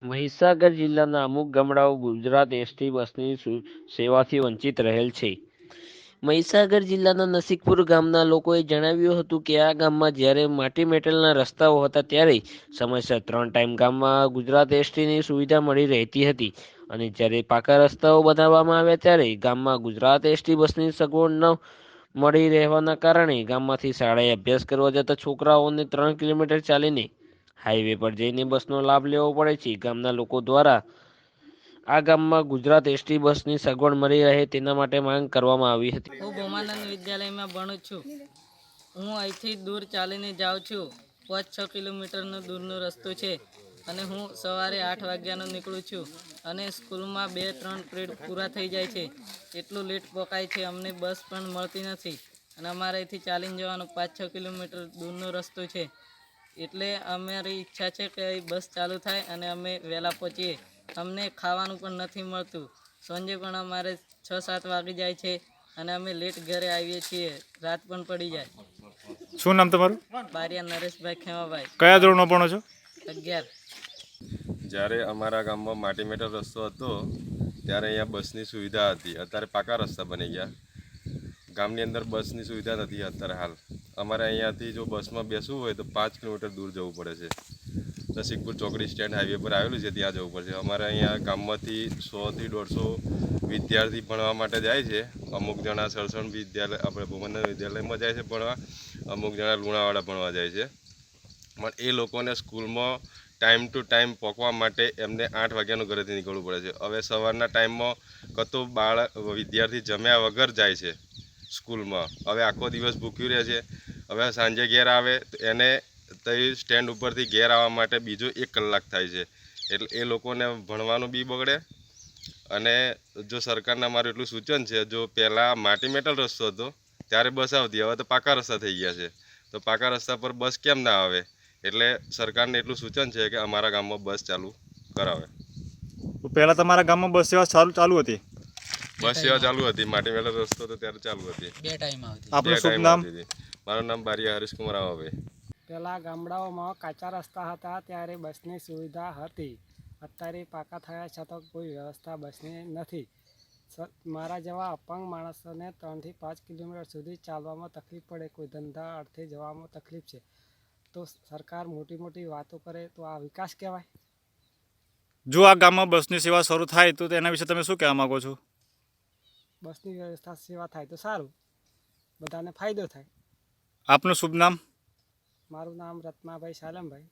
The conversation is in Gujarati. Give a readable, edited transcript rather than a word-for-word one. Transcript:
મહીસાગર જિલ્લાના અમુક ગામડાઓ ગુજરાત એસટી બસની સેવાથી વંચિત રહેલ છે. મહીસાગર જિલ્લાના નસીકપુર ગામના લોકોએ જણાવ્યું હતું કે આ ગામમાં જ્યારે માટી મેટલના રસ્તાઓ હતા ત્યારે સમયસર 3 ટાઈમ ગામમાં ગુજરાત એસટીની સુવિધા મળી રહેતી હતી અને જ્યારે પાકા રસ્તાઓ બનાવવામાં આવ્યા ત્યારે ગામમાં ગુજરાત એસટી બસની સગવડ ન મળી રહેવાના કારણે ગામમાંથી શાળાએ અભ્યાસ કરવા જતા છોકરાઓને 3 કિલોમીટર ચાલીને હાઈવે પર જઈને બસનો લાભ લેવો પડે છે. ગામના લોકો દ્વારા આ ગામમાં ગુજરાત એસટી બસની સગવડ મળી રહે તેના માટે માંગ કરવામાં આવી હતી. હું ભૌમાનંદ વિદ્યાલયમાં ભણું છું. હું અહીંથી દૂર ચાલીને જાઉં છું. 5-6 કિલોમીટરનો દૂરનો રસ્તો છે અને હું સવારે 8 વાગ્યાનો નીકળું છું અને સ્કૂલમાં 2-3 પિરિયડ પૂરા થઈ જાય છે. એટલું લેટ પકાય છે, અમને બસ પણ મળતી નથી અને અમારે અહીંથી ચાલીને જવાનો 5-6 કિલોમીટર દૂરનો રસ્તો છે. એટલે અમારી ઈચ્છા છે કે બસ ચાલુ થાય અને અમે વહેલા પહોંચીએ. અમને ખાવાનું પણ નથી મળતું. સાંજે પણ અમારે 6-7 વાગી જાય છે અને અમે લેટ ઘરે આવીએ છીએ. રાત પણ પડી જાય. શું નામ તમારું? બારિયા નરેશભાઈ ખેમાભાઈ. કયા ધોરણમાં ભણો છો? 11. જ્યારે અમારા ગામમાં માટી મેટલ રસ્તો હતો ત્યારે અહીંયા બસની સુવિધા હતી. અત્યારે પાકા રસ્તા બની ગયા. ગામની અંદર બસની સુવિધા નથી અત્યારે હાલ. અમારે અહીંયાથી જો બસમાં બેસવું હોય તો 5 કિલોમીટર દૂર જવું પડે છે. નસીકપુર ચોકડી સ્ટેન્ડ હાઈવે પર આવેલું છે, ત્યાં જવું પડશે. અમારે અહીંયા ગામમાંથી 100થી 150 વિદ્યાર્થી ભણવા માટે જાય છે. અમુક જણા સરસણ વિદ્યાલય આપણે ભૌમાનંદ વિદ્યાલયમાં જાય છે ભણવા, અમુક જણા લુણાવાડા ભણવા જાય છે. પણ એ લોકોને સ્કૂલમાં ટાઈમ ટુ ટાઈમ પહોંચવા માટે એમને 8 વાગ્યાનું ઘરેથી નીકળવું પડે છે. હવે સવારના ટાઈમમાં કતો વિદ્યાર્થી જમ્યા વગર જાય છે સ્કૂલમાં. હવે આખો દિવસ ભૂખ્યું રહે છે. હવે સાંજે ઘેર આવે તો એને તઈ સ્ટેન્ડ ઉપરથી ઘેર આવવા માટે બીજો 1 કલાક થાય છે. એટલે એ લોકોને ભણવાનું બી બગડે. અને જો સરકારને મારું એટલું સૂચન છે, જો પહેલાં માટી મેટલ રસ્તો હતો ત્યારે બસ આવતી, હવે તો પાકા રસ્તા થઈ ગયા છે. તો પાકા રસ્તા પર બસ કેમ ના આવે? એટલે સરકારને એટલું સૂચન છે કે અમારા ગામમાં બસ ચાલુ કરાવે. પહેલાં તમારા ગામમાં બસ સેવા ચાલુ હતી? બસ સેવા ચાલુ હતી. માટી મેટલ રસ્તો તો ત્યારે ચાલુ હતી. 2 ટાઈમ આવતી. આપનું શુભ નામ? મારું નામ બારિયા હરીશકુમાર રાવાભાઈ. પહેલાં ગામડાઓમાં કાચા રસ્તા હતા ત્યારે બસની સુવિધા હતી. અત્યારે પાકા થયા છતાં કોઈ વ્યવસ્થા બસની નથી. મારા જેવા અપંગ માણસોને 3થી 5 કિલોમીટર સુધી ચાલવામાં તકલીફ પડે, કોઈ ધંધા અર્થે જવામાં તકલીફ છે. તો સરકાર મોટી મોટી વાતો કરે તો આ વિકાસ કહેવાય? જો આ ગામમાં બસની સેવા શરૂ થાય તો તેના વિશે તમે શું કહેવા માગો છો? બસની વ્યવસ્થા સેવા થાય તો સારું, બધાને ફાયદો થાય. આપનું શુભ નામ? મારું નામ રત્નાભાઈ શાલમભાઈ.